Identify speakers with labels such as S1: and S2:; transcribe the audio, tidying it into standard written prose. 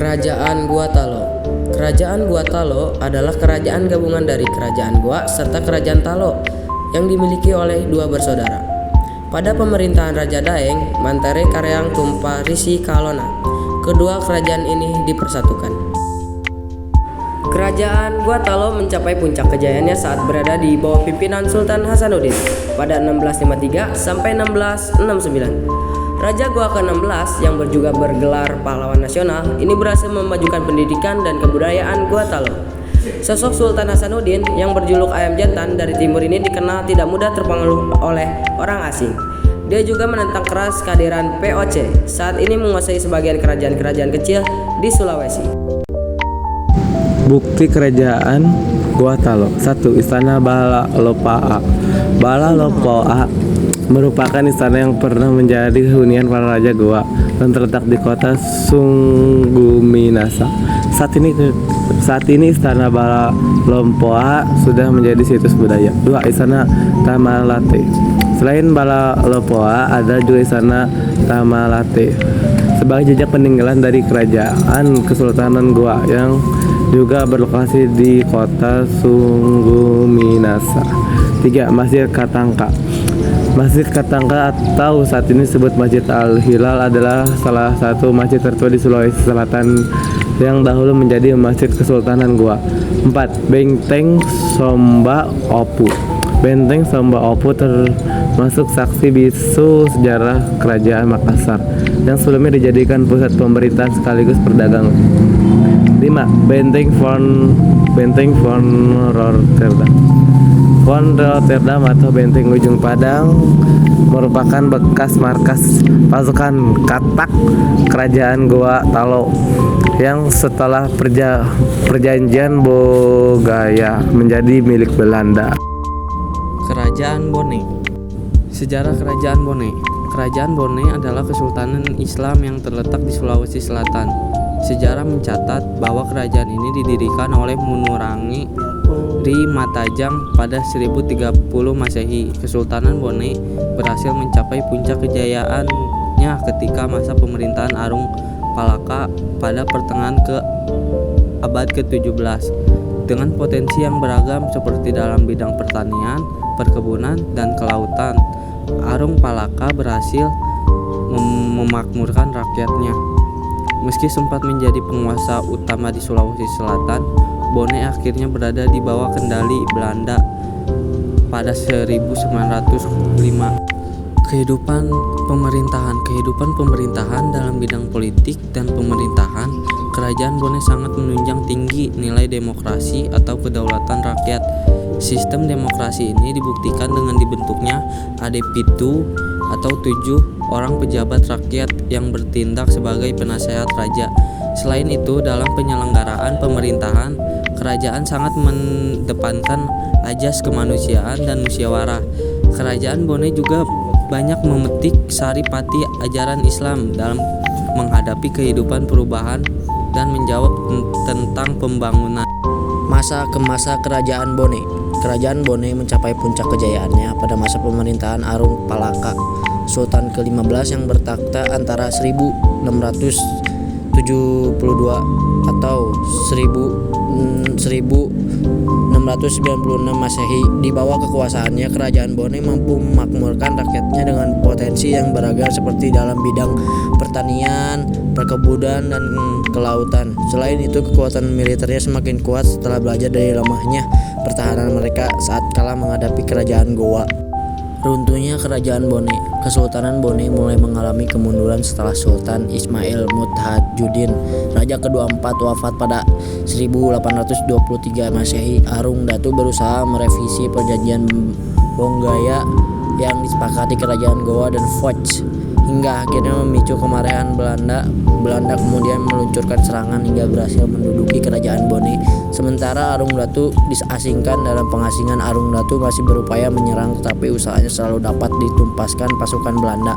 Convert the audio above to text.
S1: Kerajaan Gua Talo. Kerajaan Gua Talo adalah kerajaan gabungan dari Kerajaan Gua serta Kerajaan Talo yang dimiliki oleh dua bersaudara. Pada pemerintahan Raja Daeng, Mantere Kareang Tumpa Risi Kalona, kedua kerajaan ini dipersatukan. Kerajaan Gua Talo mencapai puncak kejayaannya saat berada di bawah pimpinan Sultan Hasanuddin pada 1653 sampai 1669. Raja Gua ke-16 yang juga bergelar pahlawan nasional ini berhasil memajukan pendidikan dan kebudayaan Gua Talo. Sosok Sultan Hasanuddin yang berjuluk Ayam Jantan dari timur ini dikenal tidak mudah terpengaruh oleh orang asing. Dia juga menentang keras kehadiran VOC saat ini menguasai sebagian kerajaan-kerajaan kecil di Sulawesi.
S2: Bukti kerajaan Gua Talo. 1. Istana Bala Lopa'a. Bala Lopa'a merupakan istana yang pernah menjadi hunian para raja Goa dan terletak di kota Sungguminasa. Saat ini Istana Bala Lopa'a sudah menjadi situs budaya. 2. Istana Tamalate. Selain Bala Lopa'a, ada juga Istana Tamalate sebagai jejak peninggalan dari kerajaan Kesultanan Goa yang juga berlokasi di kota Sungguminasa. 3. Masjid Katangka. Masjid Katangka atau saat ini disebut Masjid Al-Hilal adalah salah satu masjid tertua di Sulawesi Selatan yang dahulu menjadi Masjid Kesultanan Goa. 4. Benteng Somba Opu. Benteng Somba Opu termasuk saksi bisu sejarah Kerajaan Makassar yang sebelumnya dijadikan pusat pemerintahan sekaligus perdagangan. 5. Benteng von Rotterdam. Von Rotterdam atau Benteng Ujung Padang merupakan bekas markas pasukan Katak Kerajaan Gua Talo yang setelah perjanjian Bogaya menjadi milik Belanda.
S3: Kerajaan Bone. Sejarah Kerajaan Bone. Kerajaan Bone adalah kesultanan Islam yang terletak di Sulawesi Selatan. Sejarah mencatat bahwa kerajaan ini didirikan oleh Munurangi Ri Matajang pada 1030 Masehi. Kesultanan Bone berhasil mencapai puncak kejayaannya ketika masa pemerintahan Arung Palaka pada pertengahan abad ke-17. Dengan potensi yang beragam seperti dalam bidang pertanian, perkebunan, dan kelautan, Arung Palaka berhasil memakmurkan rakyatnya. Meski sempat menjadi penguasa utama di Sulawesi Selatan, Bone akhirnya berada di bawah kendali Belanda pada 1905. Kehidupan pemerintahan dalam bidang politik dan pemerintahan, Kerajaan Bone sangat menunjang tinggi nilai demokrasi atau kedaulatan rakyat. Sistem demokrasi ini dibuktikan dengan dibentuknya Adepitu atau 7 orang pejabat rakyat yang bertindak sebagai penasehat raja. Selain itu, dalam penyelenggaraan pemerintahan, kerajaan sangat mengedepankan ajas kemanusiaan dan musyawarah. Kerajaan Bone juga banyak memetik saripati ajaran Islam dalam menghadapi kehidupan perubahan dan menjawab tentang pembangunan.
S1: Masa ke masa Kerajaan Bone. Kerajaan Bone mencapai puncak kejayaannya pada masa pemerintahan Arung Palaka, Sultan ke-15 yang bertakhta antara 1672 atau 1696 Masehi. Di bawah kekuasaannya, Kerajaan Bone mampu memakmurkan rakyatnya dengan potensi yang beragam seperti dalam bidang pertanian, perkebunan, dan kelautan. Selain itu, kekuatan militernya semakin kuat setelah belajar dari lemahnya pertahanan mereka saat kalah menghadapi Kerajaan Goa. Runtuhnya Kerajaan Bone. Kesultanan Bone mulai mengalami kemunduran setelah Sultan Ismail Muthajuddin, Raja ke-24, wafat pada 1823 Masehi. Arung Datu berusaha merevisi perjanjian Bonggaya yang disepakati Kerajaan Goa dan Foch hingga akhirnya memicu kemarahan Belanda. Belanda kemudian meluncurkan serangan hingga berhasil menduduki Kerajaan Bone. Sementara Arung Datu disasingkan. Dalam pengasingan, Arung Datu masih berupaya menyerang, tetapi usahanya selalu dapat ditumpaskan pasukan Belanda.